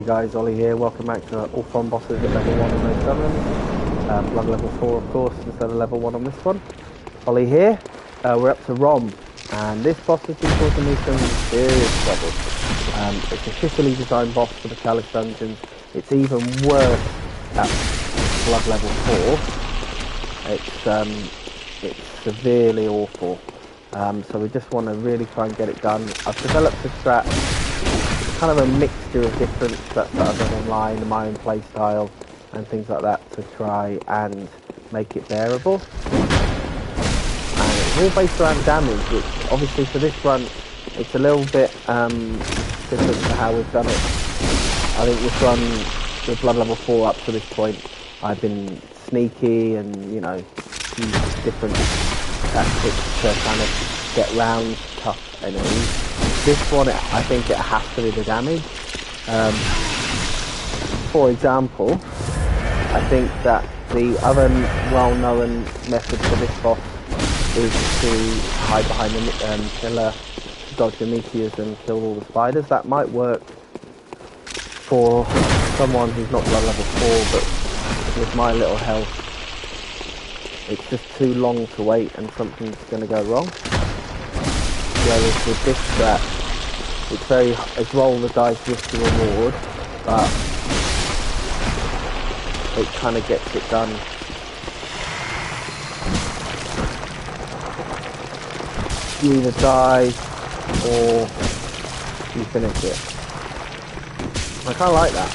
Hey guys, Ollie here. Welcome back to all fun bosses at level 1 on those summons. Blood level 4 of course, instead of level 1 on this one. Ollie here. We're up to Rom, and this boss has been causing me some serious trouble. It's a shittily designed boss for the Chalice dungeons. It's even worse at blood level 4. It's severely awful. So we just want to really try and get it done. I've developed a strat, kind of a mixture of different strats that I've done online, my own playstyle and things like that, to try and make it bearable. And it's all based around damage, which obviously for this run it's a little bit different to how we've done it. I think this run with blood level 4 up to this point I've been sneaky and, you know, used different tactics to kind of get round tough enemies. This one, I think it has to be the damage. For example, I think that the other well-known method for this boss is to hide behind the pillar, dodge the meteors and kill all the spiders. That might work for someone who's not blood level 4, but with my little health, it's just too long to wait and something's going to go wrong. Whereas with this strat, it's roll the dice with the reward, but it kind of gets it done. You either die or you finish it. I kind of like that,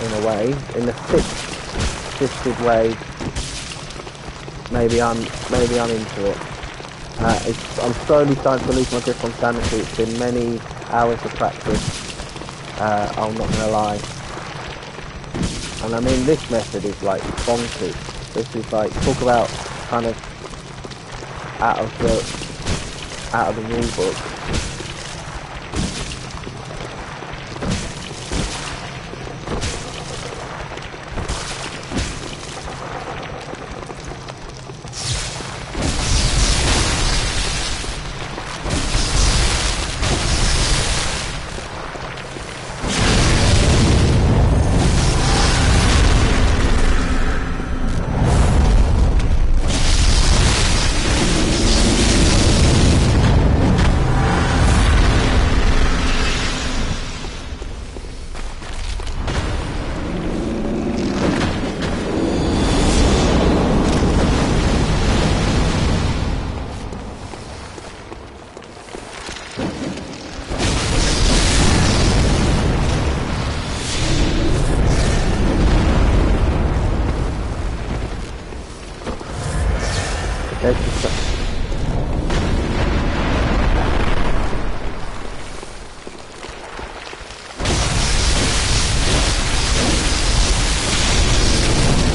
in a way. In the twisted way, maybe I'm into it. I'm slowly starting to lose my grip on sanity. It's been many hours of practice, I'm not gonna lie. And I mean, this method is like bonkers. This is like, talk about kind of out of the rule book.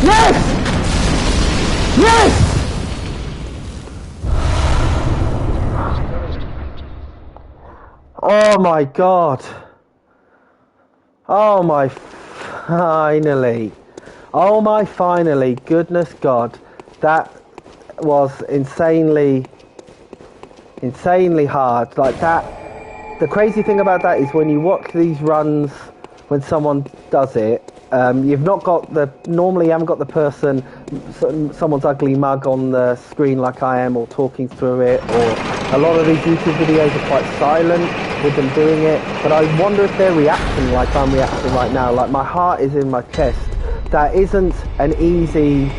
Yes! Yes! Oh my god. Oh my finally. Oh my finally. Goodness God. That was insanely hard. Like that. The crazy thing about that is when you watch these runs, when someone does it, you've not got normally you haven't got the person, someone's ugly mug on the screen like I am, or talking through it, or a lot of these YouTube videos are quite silent with them doing it, but I wonder if they're reacting like I'm reacting right now. Like, my heart is in my chest. That isn't an easy,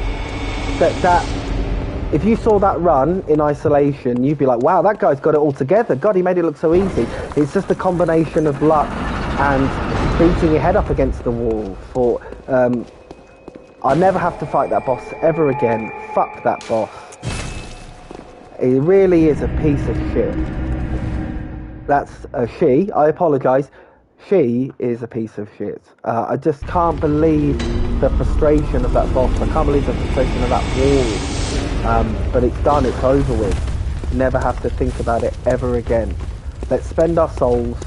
if you saw that run in isolation, you'd be like, wow, that guy's got it all together. God, he made it look so easy. It's just a combination of luck and beating your head up against the wall. I'll never have to fight that boss ever again. Fuck that boss. It really is a piece of shit. That's a she. I apologise. She is a piece of shit. I just can't believe the frustration of that boss. I can't believe the frustration of that wall. But it's done. It's over with. Never have to think about it ever again. Let's spend our souls.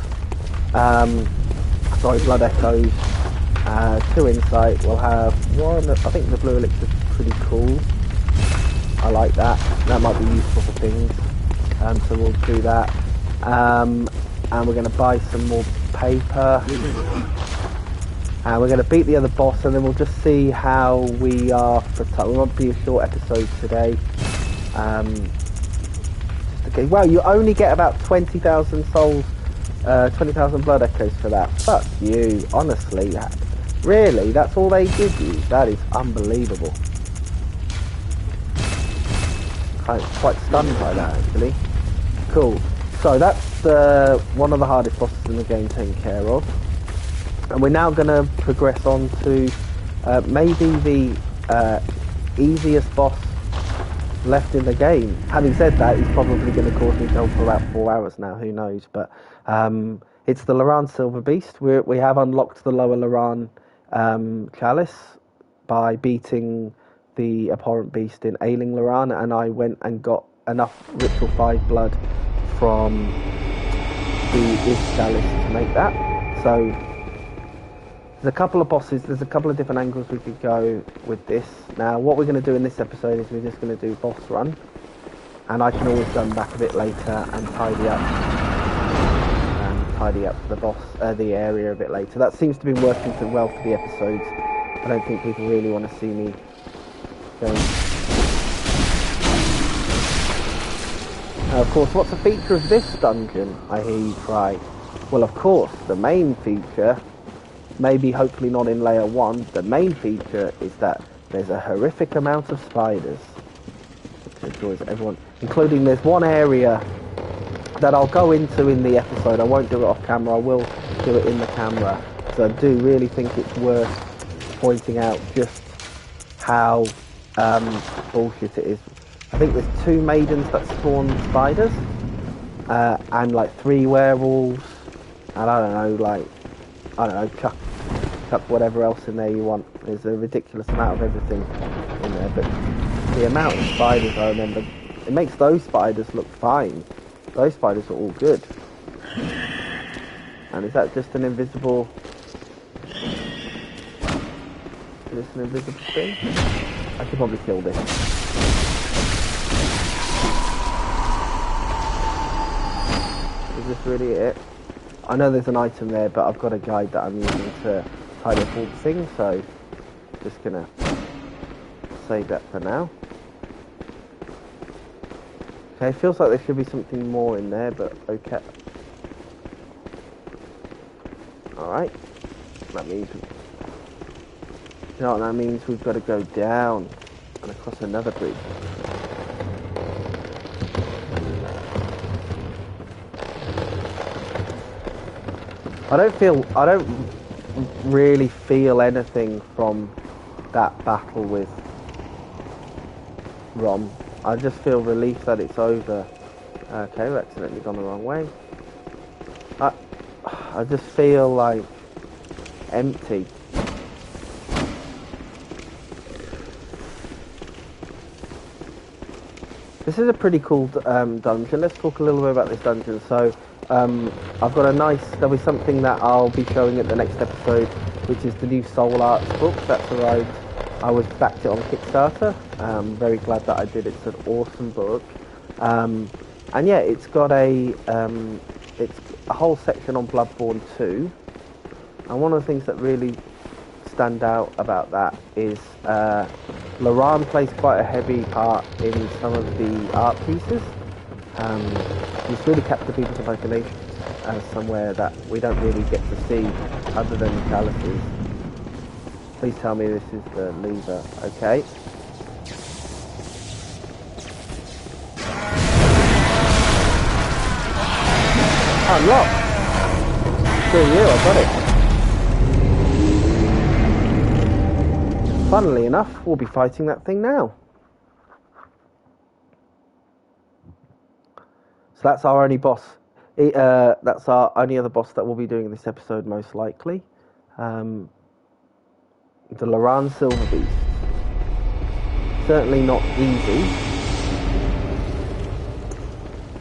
Blood echoes. 2 insight. We'll have 1. I think the blue elixir is pretty cool. I like that. That might be useful for things. So we'll do that. And we're going to buy some more paper. And we're going to beat the other boss, and then we'll just see how we are for time. It won't be a short episode today. Okay, well, you only get about 20,000 souls, 20,000 blood echoes for that. Fuck you, honestly. Really, that's all they give you? That is unbelievable. I'm quite stunned by that, actually. Cool. So that's one of the hardest bosses in the game taken care of. And we're now going to progress on to maybe the easiest boss left in the game. Having said that, he's probably going to cause me trouble for about 4 hours now, who knows. But it's the Loran Silver Beast. We have unlocked the lower Loran chalice by beating the abhorrent beast in Ailing Loran, and I went and got enough Ritual 5 blood from the Is chalice to make that. So there's a couple of bosses, there's a couple of different angles we could go with this. Now what we're going to do in this episode is we're just going to do boss run, and I can always come back a bit later and tidy up the boss, the area a bit later. That seems to be working so well for the episodes. I don't think people really want to see me going. Now, of course, what's the feature of this dungeon, I hear you cry? Well, of course, the main feature, maybe hopefully not in layer 1, the main feature is that there's a horrific amount of spiders, which annoys everyone, including there's one area that I'll go into in the episode. I won't do it off camera, I will do it in the camera. So I do really think it's worth pointing out just how bullshit it is. I think there's 2 maidens that spawn spiders, and like 3 werewolves, and I don't know, chuck whatever else in there you want. There's a ridiculous amount of everything in there, but the amount of spiders, I remember, it makes those spiders look fine. Those spiders are all good. And is that just an invisible... Is this an invisible thing? I should probably kill this. Is this really it? I know there's an item there, but I've got a guide that I'm using to tidy up all the things, so just gonna save that for now. Okay, it feels like there should be something more in there, but okay. Alright. That means... You know what that means? We've got to go down and across another bridge. I don't really feel anything from that battle with Rom. I just feel relief that it's over. Okay, we accidentally gone the wrong way. I just feel like empty. This is a pretty cool dungeon. Let's talk a little bit about this dungeon. So, I've got there'll be something that I'll be showing at the next episode, which is the new Soul Arts book that's arrived. I was backed it on Kickstarter. I'm very glad that I did. It's an awesome book. And yeah, it's got it's a whole section on Bloodborne 2. And one of the things that really stand out about that is Loran plays quite a heavy part in some of the art pieces. It's really captured people's imagination as somewhere that we don't really get to see other than the chalices. Please tell me this is the lever. Okay. Unlocked! Screw you, I got it. Funnily enough, we'll be fighting that thing now. So that's our only boss. That's our only other boss that we'll be doing in this episode, most likely. The Loran Silver Beast. Certainly not easy.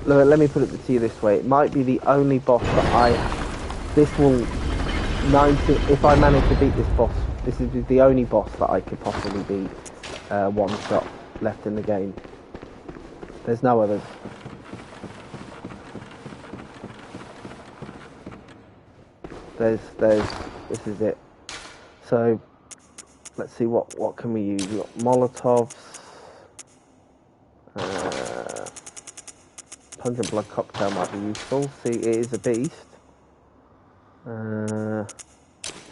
Let me put it to you this way. It might be the only boss that if I manage to beat this boss, this is the only boss that I could possibly beat one shot left in the game. There's no others. this is it. So let's see what can we use. We've got Molotovs, pungent blood cocktail might be useful. See, it is a beast.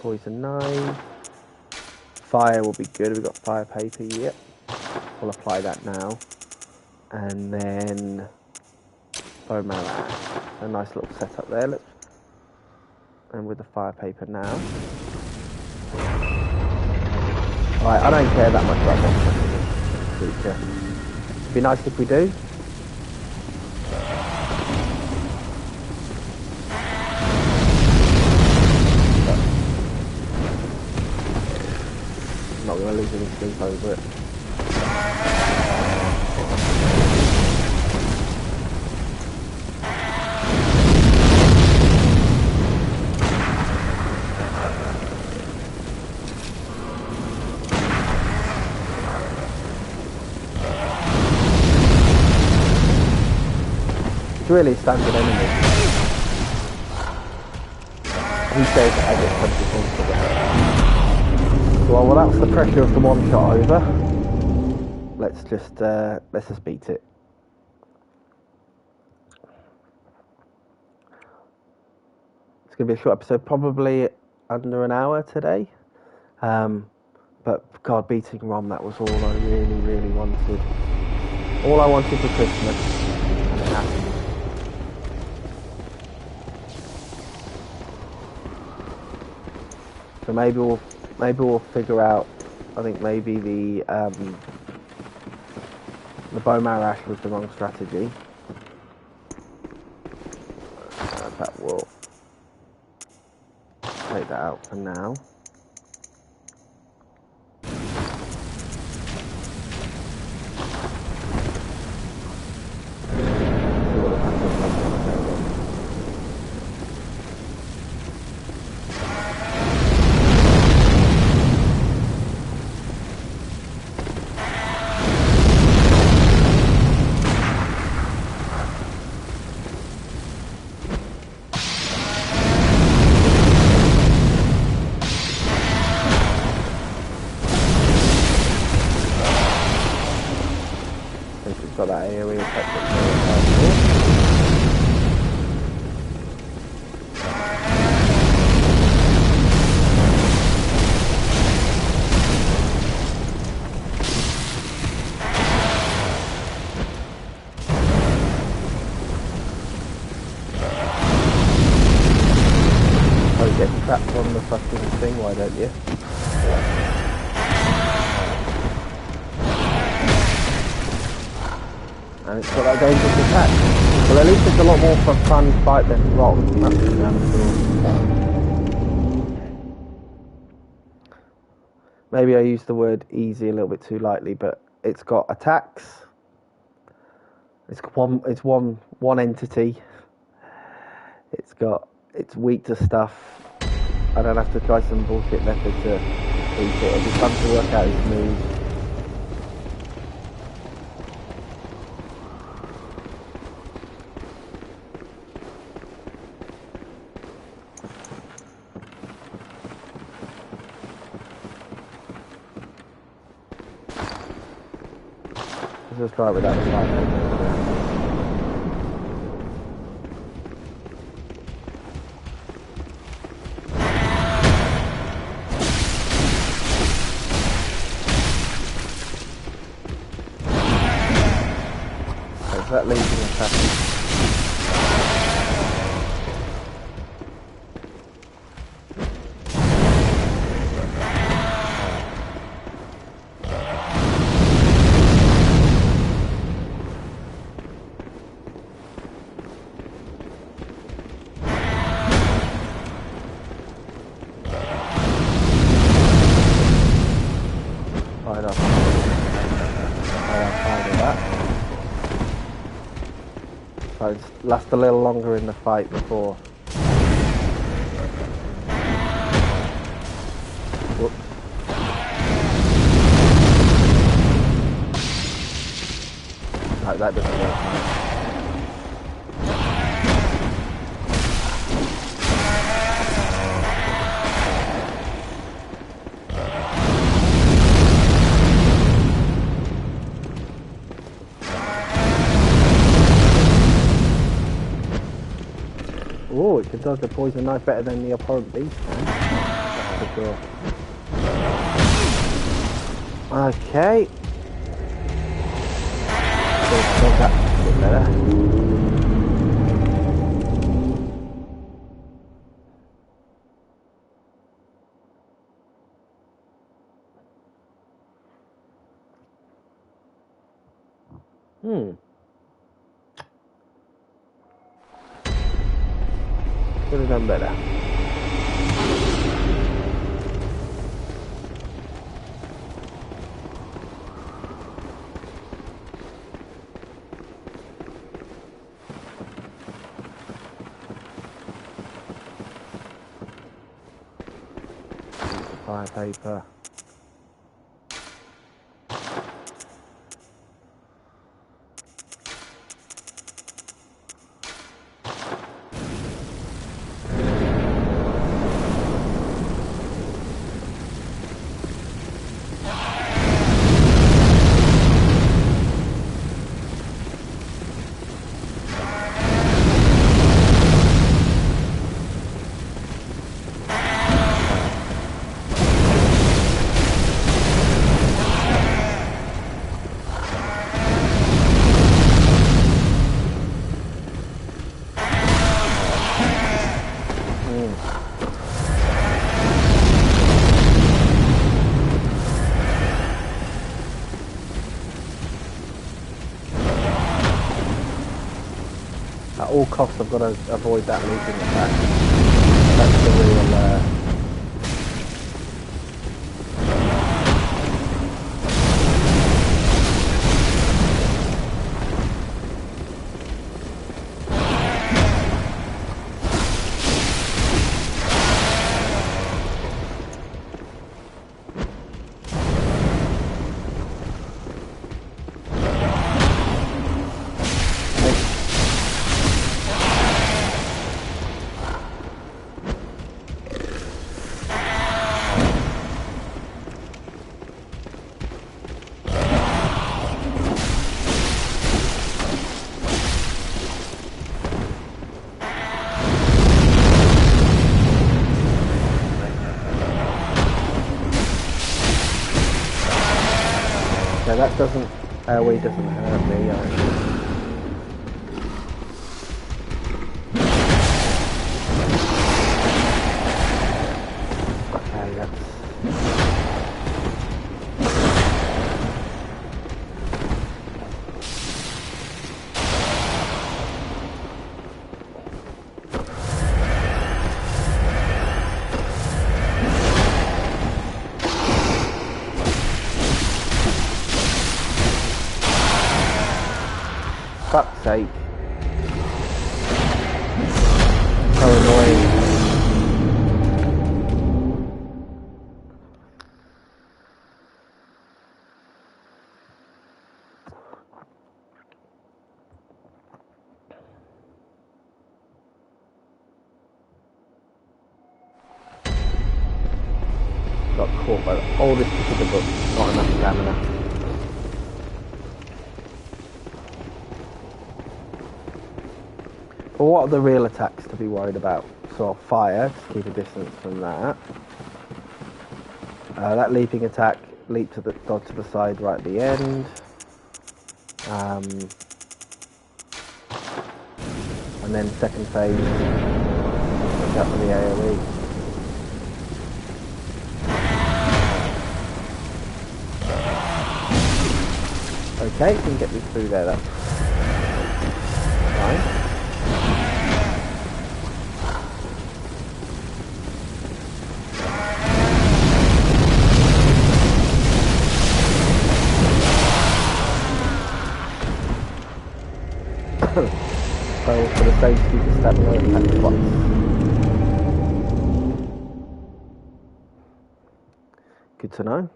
Poison knife. Fire will be good. We've got fire paper. Yep. We'll apply that now. And then bone marrow ash. A nice little setup there. Let's, and with the fire paper now. Alright, I don't care that much about what's in the future. It'd be nice if we do. I'm not going to lose any sleep over it. Really standard enemy. He says I get 20 points for that. Well, that's the pressure of the one shot over. Let's just beat it. It's gonna be a short episode, probably under an hour today. But God, beating Rom, that was all I really wanted. All I wanted for Christmas, and it happened. So maybe we'll figure out. I think maybe the bone marrow ash was the wrong strategy. But we'll take that out for now. Got that area effect. Oh, you get trapped on the fucking thing, why don't you? And it's got that dangerous attack. Well, at least it's a lot more of a fun fight than Rom. That's for damn sure. Maybe I used the word easy a little bit too lightly, but it's got attacks. It's one entity. It's weak to stuff. I don't have to try some bullshit method to beat it. It'll be fun to work out his moves. Let's try it without the fire. Okay, so that leaves an attack. Last a little longer in the fight before. Whoops. No, that doesn't work. dodge a poison knife better than the abhorrent beast can. That's for sure. Okay. So that's a bit better. Could have done better. Fire paper. At all costs, I've got to avoid that leaping attack. That's the real. So that doesn't, AoE doesn't hurt me. Okay, that's... Fuck's sake. So annoying. Got caught by the oldest piece of the book. Not enough stamina. But what are the real attacks to be worried about? So fire, just keep a distance from that. That leaping attack, leap to the dodge to the side right at the end. And then second phase, look out for the AoE. Okay, can get me through there, that's fine. So for the sake of the stamina attack twice. Good to know.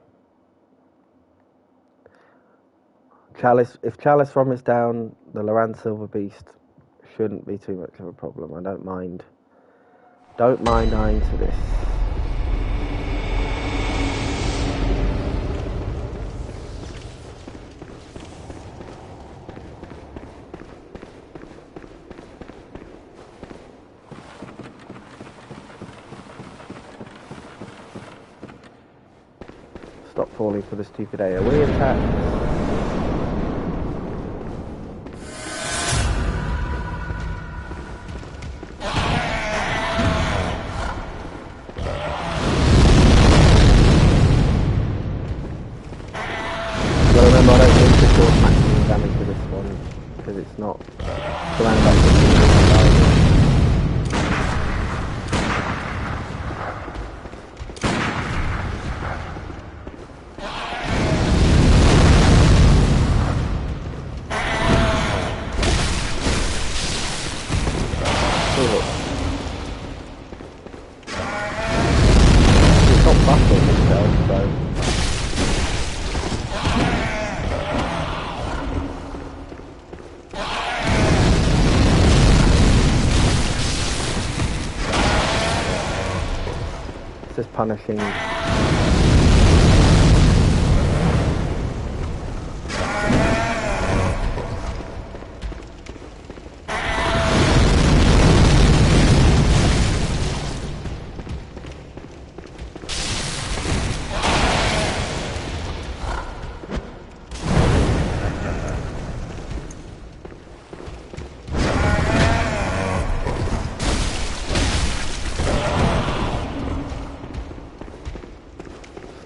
Chalice, if Chalice Rom is down, the Loran Silver Beast shouldn't be too much of a problem. I don't mind. Don't mind dying to this. stop falling for the stupid AoE attacks. But remember, I don't need to cause maximum damage to this one, because it's not around about 15,000. It's not battling itself, so... It's just punishing.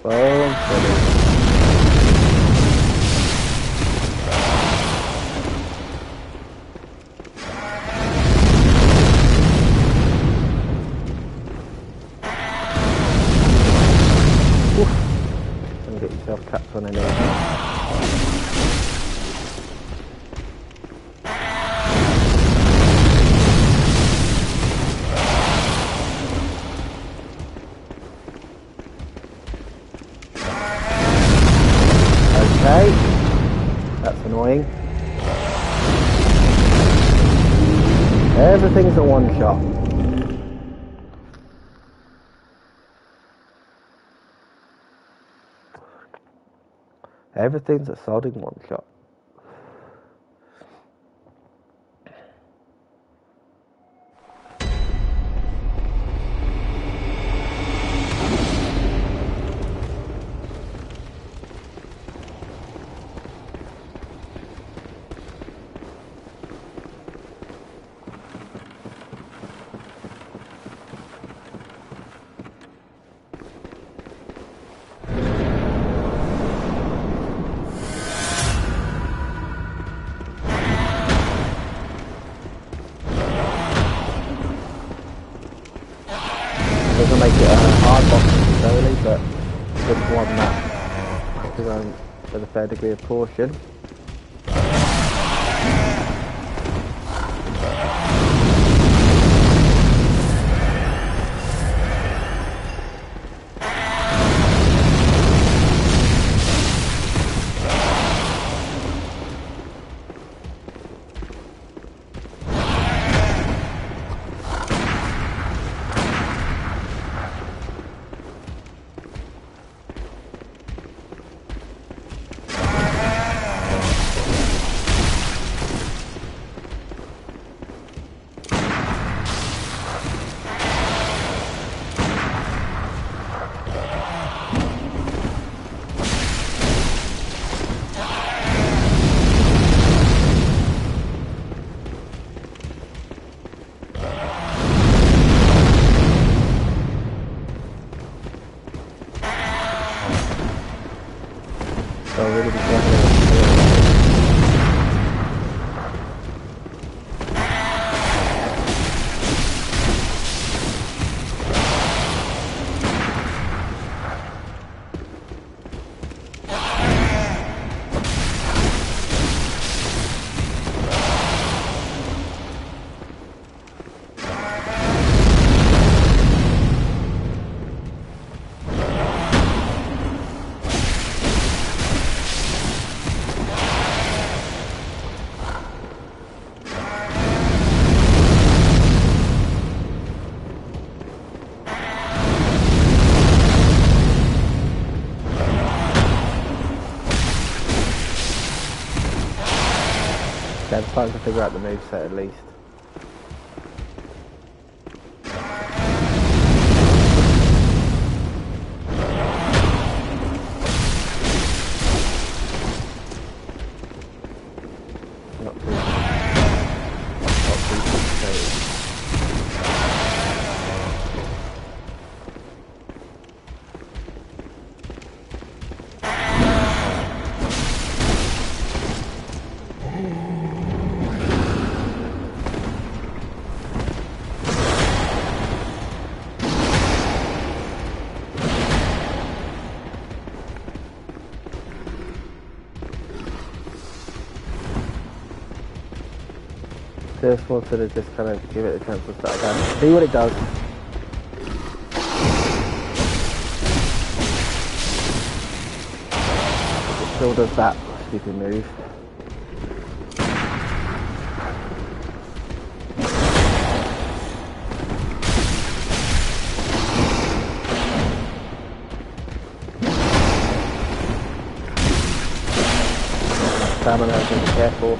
Slow and steady. And get yourself capped on an edge. Okay, that's annoying. Everything's a one shot. Everything's a sodding one shot. Doesn't make it a hard boss necessarily, but just one that has to go with a fair degree of caution. So really be careful. Okay, I'm starting to figure out the moveset at least. Just wanted to just kind of give it a chance to start again. See what it does. It still does that stupid move. Stamina, so be careful.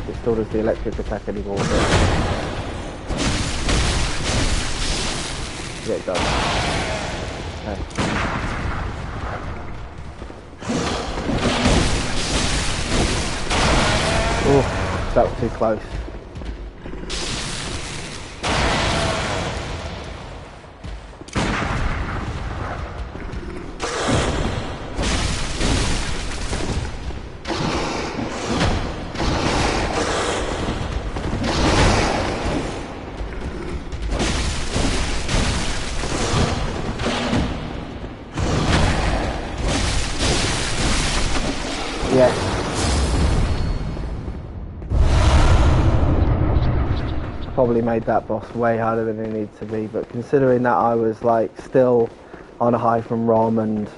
It still does the electric attack anymore, but yeah, it does. Okay. Oh, that was too close. Yeah. Probably made that boss way harder than it needed to be, but considering that I was like still on a high from ROM and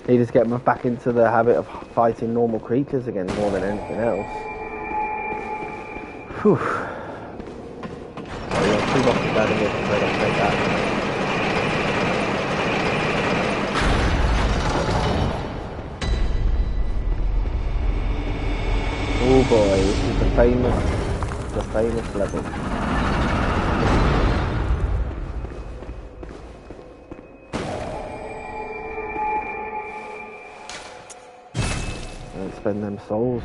needed to get back into the habit of fighting normal creatures again more than anything else. Whew. Oh yeah, 2 bosses down here, so I don't take that. Oh boy, this is the famous level. Let's spend them souls.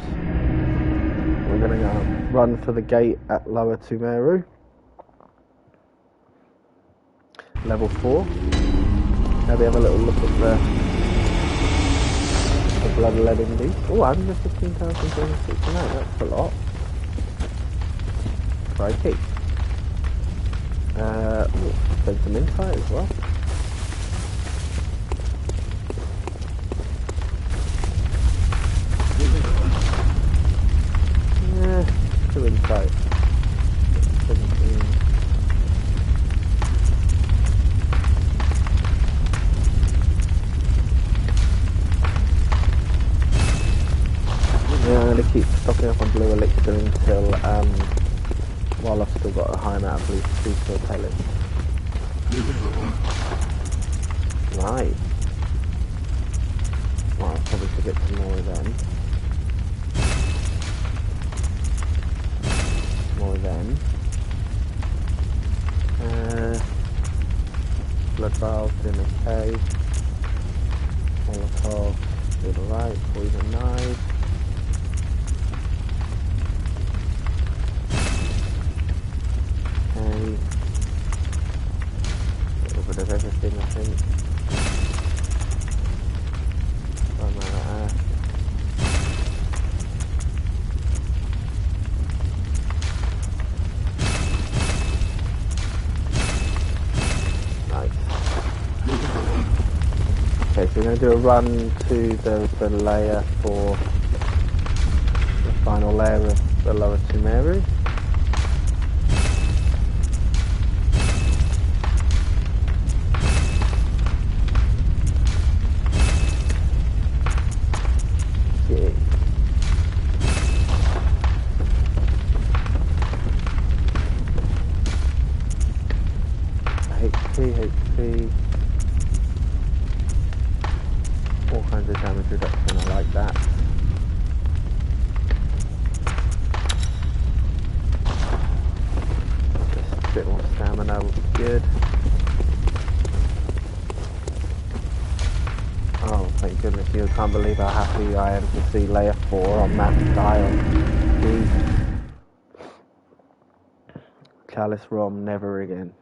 We're gonna go run for the gate at Lower Tumeru. Level 4. Maybe have a little look at the blood-letting beast. Oh, 115,269, that's a lot. Crikey. Spend some insight as well. Yeah, 2 insight. 17. Yeah, I'm going to keep stocking up on blue elixir until, while I've still got a high amount of blue steel pellets. Right. Well, I'll probably forget some more of them. More of them. Blood vials in the cave. Molotov to the right, poison knives. Okay. A little bit of everything, I think. Okay, so we're going to do a run to the layer for the final layer of the Lower Tumeru. Yeah. HP. All kinds of damage reduction, I like that. Just a bit more stamina would be good. Oh, thank goodness, you can't believe how happy I am to see layer 4 on that dial. Jesus. Chalice ROM, never again.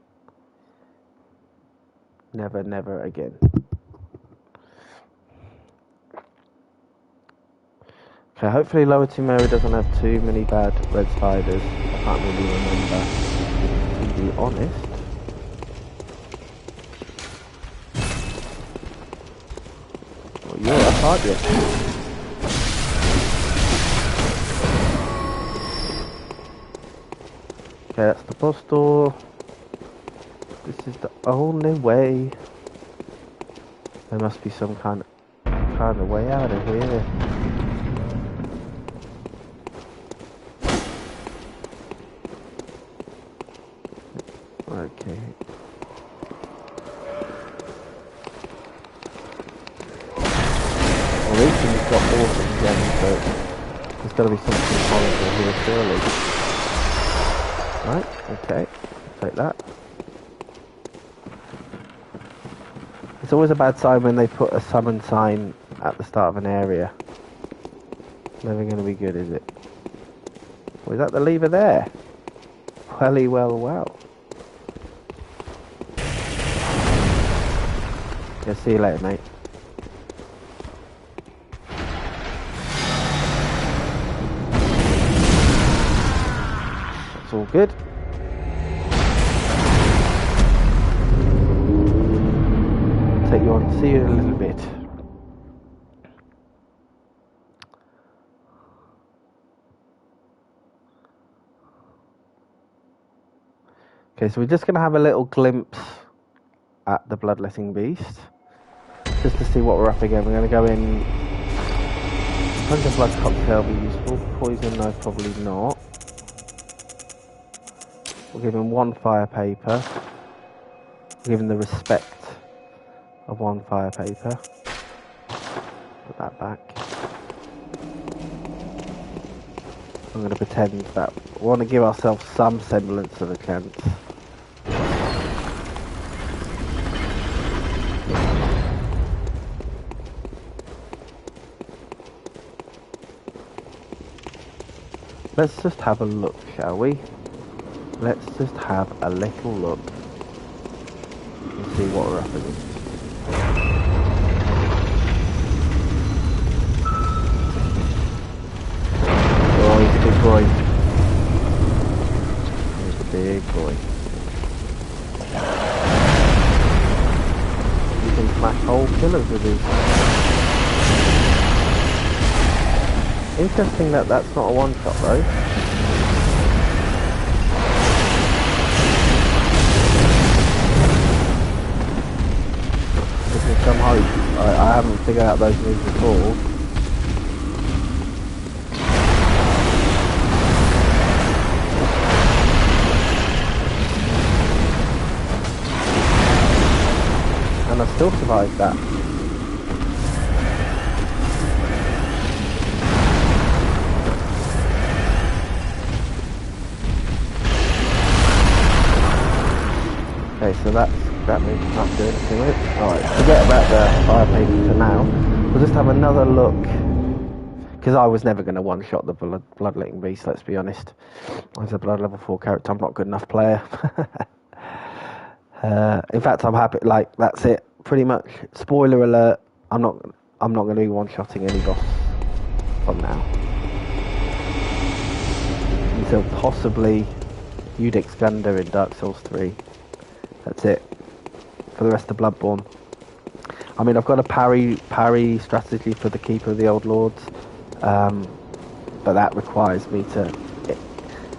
Never, never again. Okay, hopefully Lower Mary doesn't have too many bad red spiders. I can't really remember, to be honest. Well, you're up, aren't you? Okay, that's the boss door. This is the only way. There must be some kind of way out of here. Okay. Well, these things got awesome gems, so there's got to be something horrible here surely. Right, okay. Take that. It's always a bad sign when they put a summon sign at the start of an area. Never going to be good, is it? Oh, is that the lever there? Welly, well, well. Yeah, see you later, mate. That's all good. Take you on, see you in a little bit. Okay, so we're just going to have a little glimpse at the Bloodletting Beast. Just to see what we're up against. We're going to go in... 100 blood cocktail will be useful. Poison, no, probably not. We'll give him 1 fire paper. We'll give him the respect of 1 fire paper. Put that back. I'm going to pretend that we want to give ourselves some semblance of a chance. Let's just have a look, shall we? Let's just have a little look and see what we're up against. Oh, he's a big boy. He's a big boy. You can smash whole pillars with these. Interesting that that's not a one-shot though. This is some hope. I haven't figured out those moves before. And I still survived that. Okay, so that means we can't do anything with it. Alright, forget about the fire paper for now. We'll just have another look. Because I was never going to one-shot the Bloodletting Beast, let's be honest. As a blood level 4 character, I'm not a good enough player. In fact, I'm happy, like, that's it. Pretty much, spoiler alert, I'm not going to be one-shotting any boss from now. Until possibly Udix Gunda in Dark Souls 3. That's it for the rest of Bloodborne. I mean, I've got a parry strategy for the Keeper of the Old Lords, but that requires me to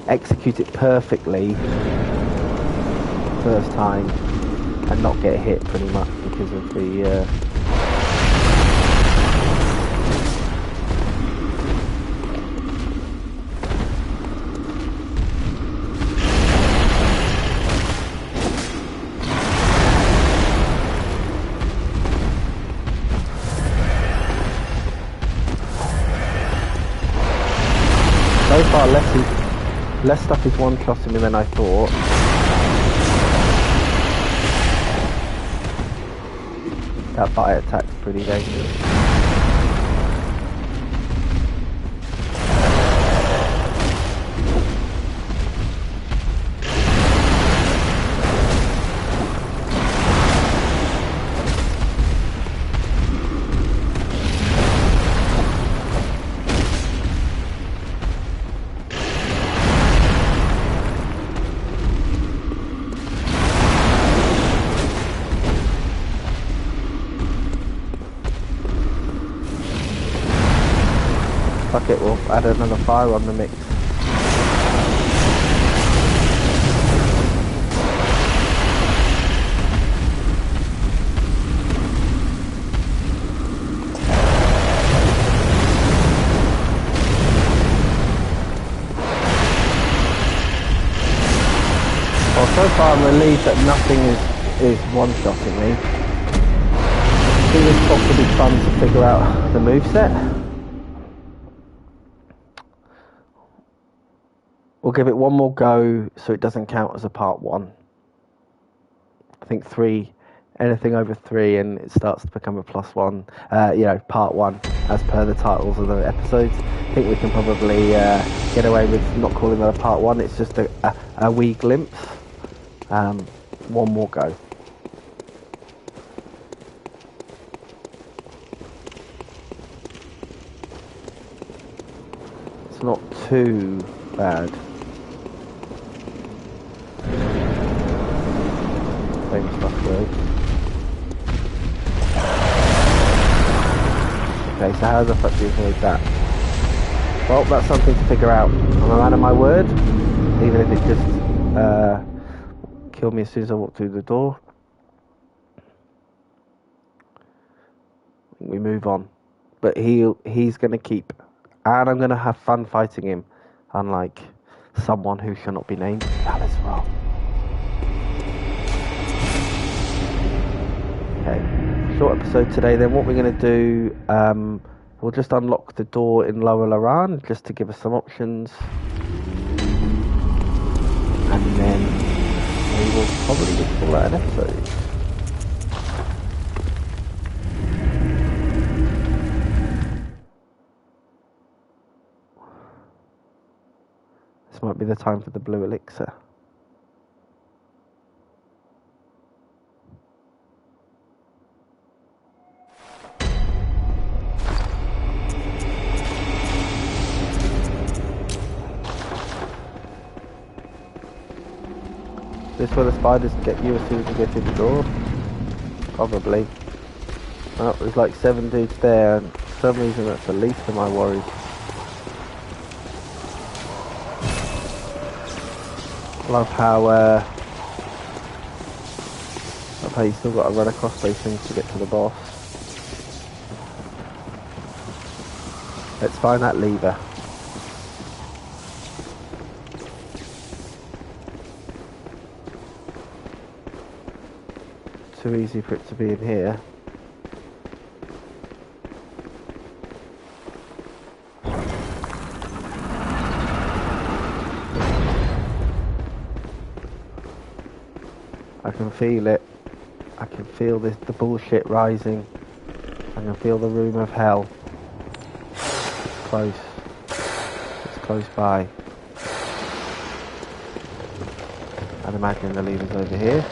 execute it perfectly first time and not get hit pretty much because of the so far, less stuff is one-shotting me than I thought. That bite attack's pretty dangerous. Fuck it, we'll add another fire on the mix. Well, so far I'm relieved that nothing is one-shotting me. I think this boss will be fun to figure out the moveset. We'll give it one more go so it doesn't count as a part 1. I think 3, anything over 3 and it starts to become a +1, part 1 as per the titles of the episodes. I think we can probably get away with not calling that a part 1, it's just a wee glimpse. One more go. It's not too bad. Same stuff though. Okay, so how the fuck do you avoid that? Well, that's something to figure out. I'm a man of my word, even if it just killed me as soon as I walked through the door. We move on. But he's going to keep, and I'm going to have fun fighting him, unlike someone who shall not be named, Alice Roll. Okay, short episode today then. What we're going to do, we'll just unlock the door in Lower Loran, just to give us some options. And then we will probably just call that an episode. This might be the time for the blue elixir. This where the spiders get you as soon as you get through the door? Probably. Oh, there's like 7 dudes there, and for some reason that's the least of my worries. Love how you still got to run across those things to get to the boss. Let's find that lever. Too easy for it to be in here. I can feel it. I can feel the bullshit rising. I can feel the room of hell. It's close. It's close by. I'd imagine the lever's over here.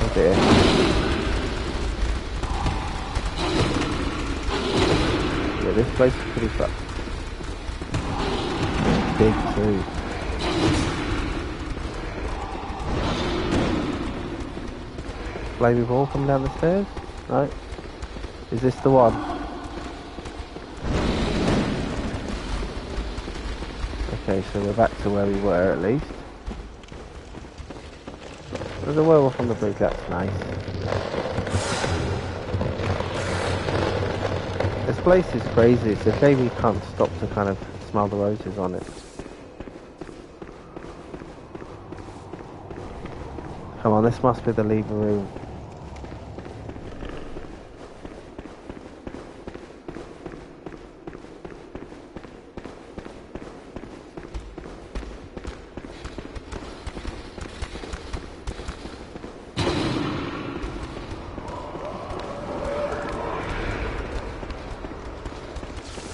Oh dear. This place is pretty fucked. It's big too. Flamey ball coming down the stairs? Right. Is this the one? Okay, so we're back to where we were at least. There's a werewolf on the bridge, that's nice. This place is crazy, it's a shame you can't stop to kind of smell the roses on it. Come on, this must be the lever room.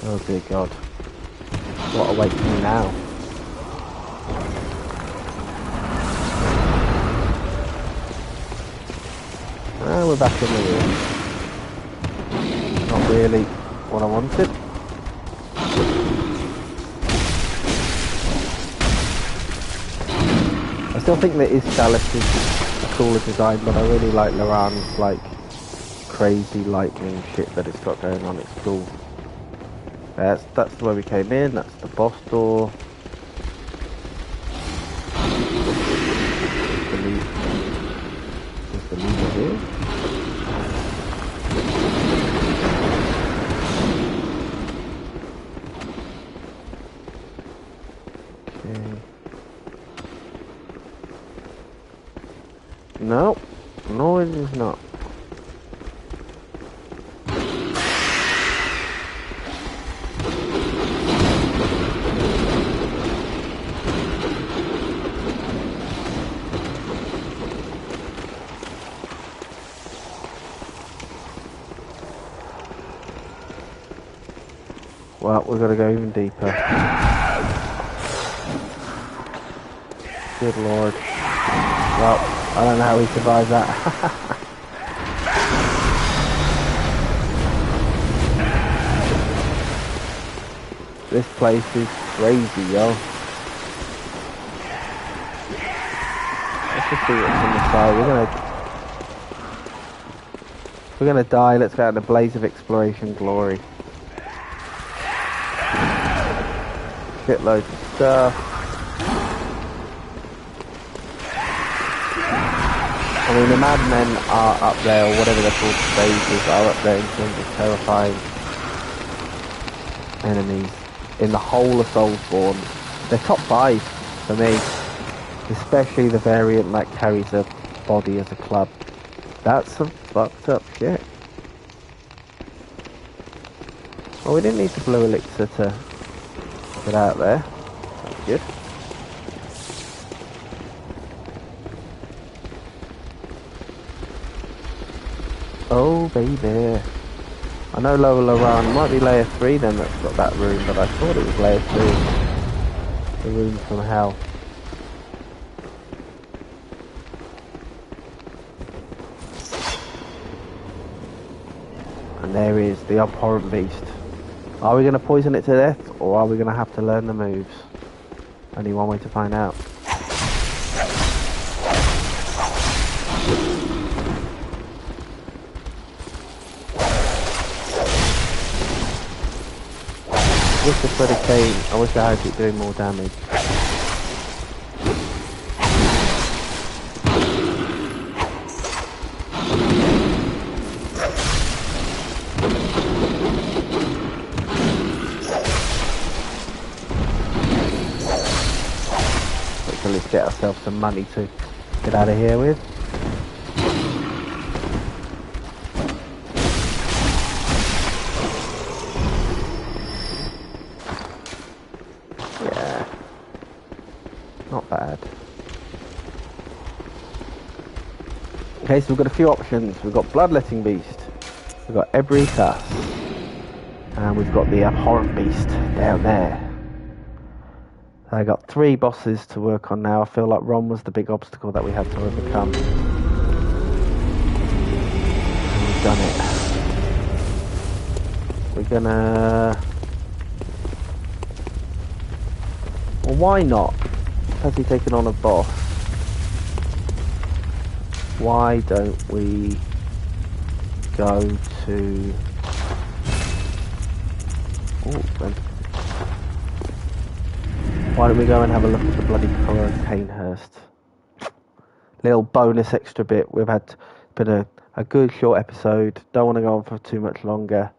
Oh dear God. What awaits me now? We're back in the room. Not really what I wanted. I still think that his chalice is a cooler design, but I really like Laran's like crazy lightning shit that it's got going on. It's cool. That's the way we came in. That's the boss door. There's the lever here. No, no it is not. Well, we've got to go even deeper. Good lord. Well, I don't know how we survived that. This place is crazy, yo. Let's just see what's on the side. We're gonna die. Let's go out in a blaze of exploration glory. Shitloads of stuff. I mean, the madmen are up there, or whatever they're called, stages are up there in terms of terrifying enemies in the whole of Soulsborne. They're top 5 for me, especially the variant that carries a body as a club. That's some fucked up shit. Well, we didn't need the blue elixir to get out there. That's good. Oh baby. I know Lower Laran might be layer 3 then that's got that room, but I thought it was layer 2. The room from hell. And there is the abhorrent beast. Are we going to poison it to death, or are we going to have to learn the moves? Only one way to find out. With the Freddy Cane, I wish I had it doing more damage. Let's get ourselves some money to get out of here with. Yeah, not bad. Okay, so we've got a few options. We've got Bloodletting Beast, we've got Ebritas, and we've got the Abhorrent Beast down there. I got 3 bosses to work on now. I feel like Ron was the big obstacle that we had to overcome. And we've done it. We're gonna... Well, why not? Has he taken on a boss? Why don't we go to... Oh, why don't we go and have a look at the bloody Canehurst? Little bonus extra bit. We've had been a good short episode. Don't want to go on for too much longer.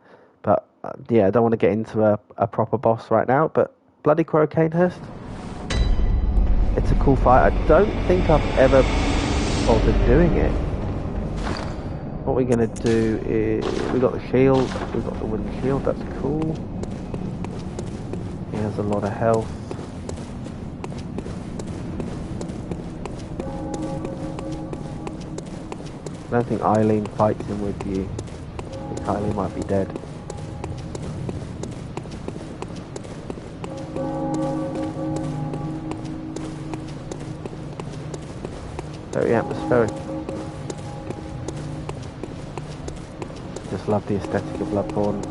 But yeah, I don't want to get into a proper boss right now. But bloody Canehurst. It's a cool fight. I don't think I've ever bothered doing it. What we're going to do is... we got the shield. We've got the wooden shield. That's cool. He has a lot of health. I don't think Eileen fights him with you. I think Eileen might be dead. Very atmospheric. Just love the aesthetic of Bloodborne.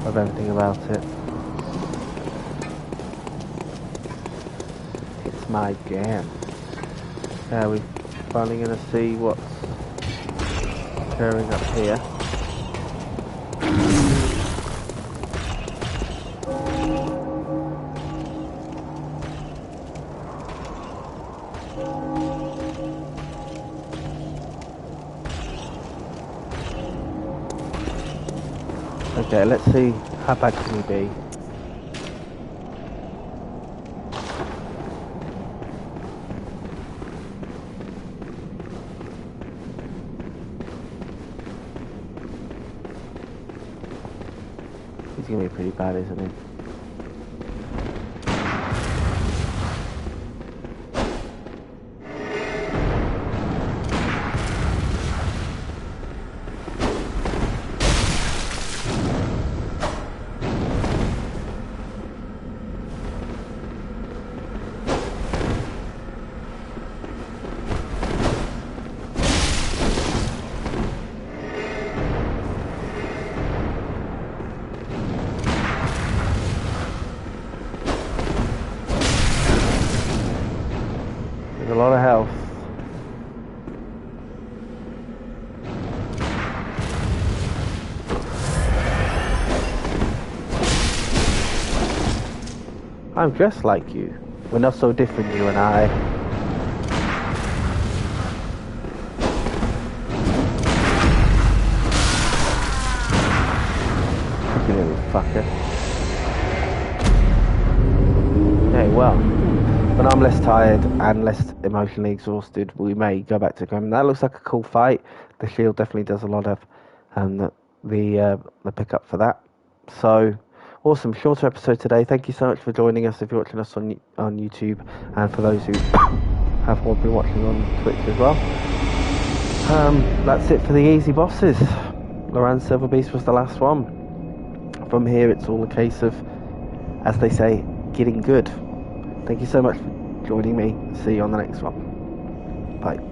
Love everything about it. It's my jam. We're finally going to see what's occurring up here. Okay, let's see how bad can he be. He's gonna be pretty bad, isn't he? There's a lot of health. I'm dressed like you. We're not so different, you and I. Look at him, fucker. Okay, well, when I'm less tired and less emotionally exhausted, we may go back to Grim. That looks like a cool fight. The shield definitely does a lot of the pickup for that. So awesome, shorter episode today. Thank you so much for joining us if you're watching us on YouTube, and for those who have been watching on Twitch as well. That's it for the easy bosses. Loran Silver Beast was the last one. From here, it's all a case of, as they say, getting good. Thank you so much for joining me. See you on the next one. Bye.